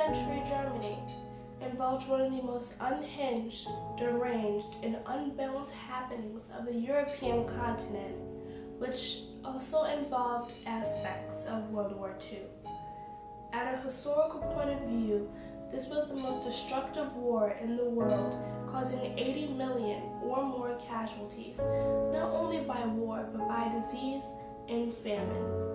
century Germany involved one of the most unhinged, deranged, and unbalanced happenings of the European continent, which also involved aspects of World War II. At a historical point of view, this was the most destructive war in the world, causing 80 million or more casualties, not only by war, but by disease and famine.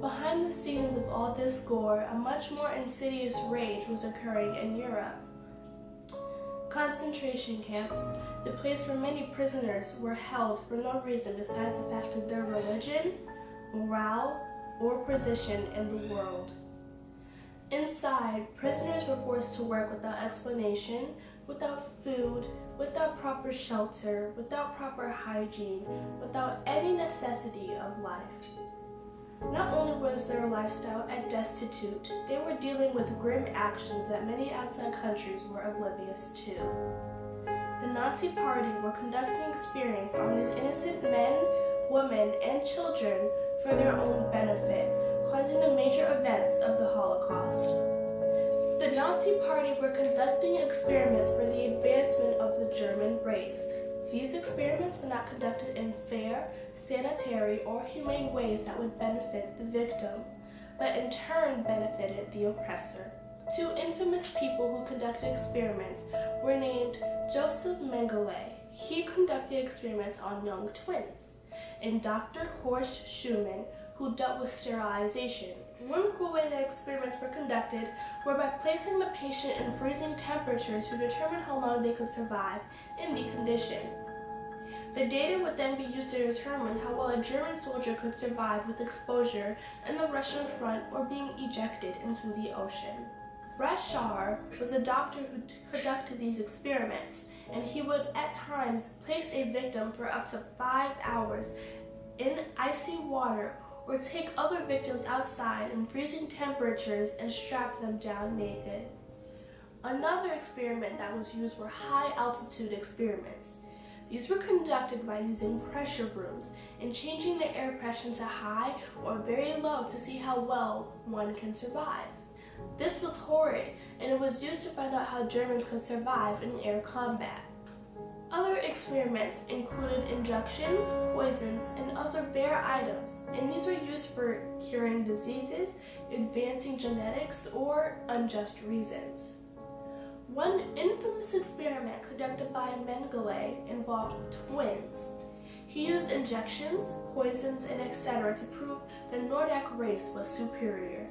Behind the scenes of all this gore, a much more insidious rage was occurring in Europe. Concentration camps, the place where many prisoners were held for no reason besides the fact of their religion, morals, or position in the world. Inside, prisoners were forced to work without explanation, without food, without proper shelter, without proper hygiene, without any necessity of life. Not only was their lifestyle destitute, they were dealing with grim actions that many outside countries were oblivious to. The Nazi Party were conducting experiments on these innocent men, women, and children for their own benefit, causing the major events of the Holocaust. The Nazi Party were conducting experiments for the advancement of the German race. These experiments were not conducted in fair, sanitary, or humane ways that would benefit the victim, but in turn benefited the oppressor. Two infamous people who conducted experiments were named Joseph Mengele. He conducted experiments on young twins, and Dr. Horst Schumann, who dealt with sterilization. One cool way that experiments were conducted were by placing the patient in freezing temperatures to determine how long they could survive in the condition. The data would then be used to determine how well a German soldier could survive with exposure in the Russian front or being ejected into the ocean. Rashar was a doctor who conducted these experiments, and he would at times place a victim for up to 5 hours in icy water or take other victims outside in freezing temperatures and strap them down naked. Another experiment that was used were high-altitude experiments. These were conducted by using pressure brooms and changing the air pressure to high or very low to see how well one can survive. This was horrid, and it was used to find out how Germans could survive in air combat. Other experiments included injections, poisons, and other bare items, and these were used for curing diseases, advancing genetics, or unjust reasons. One infamous experiment conducted by Mengele involved twins. He used injections, poisons, and etc. to prove the Nordic race was superior.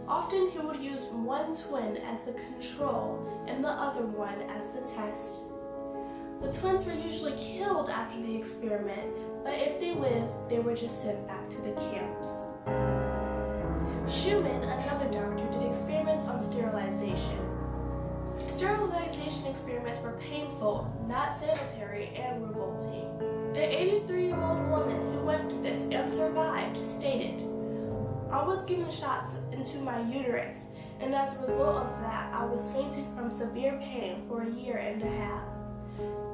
Often he would use one twin as the control and the other one as the test. The twins were usually killed after the experiment, but if they lived, they were just sent back to the camps. Schumann, another doctor, did experiments on sterilization. Sterilization experiments were painful, not sanitary, and revolting. An 83-year-old woman who went through this and survived stated, "I was given shots into my uterus, and as a result of that, I was fainting from severe pain for a year and a half.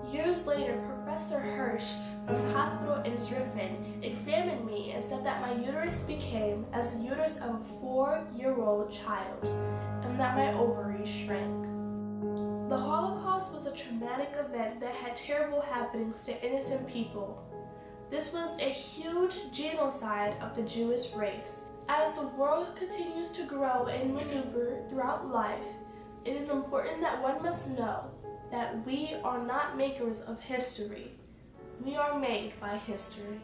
Years later, Professor Hirsch from the hospital in Zriffen examined me and said that my uterus became as the uterus of a 4-year-old child, and that my ovaries shrank." The Holocaust was a traumatic event that had terrible happenings to innocent people. This was a huge genocide of the Jewish race. As the world continues to grow and maneuver throughout life, it is important that one must know that we are not makers of history. We are made by history.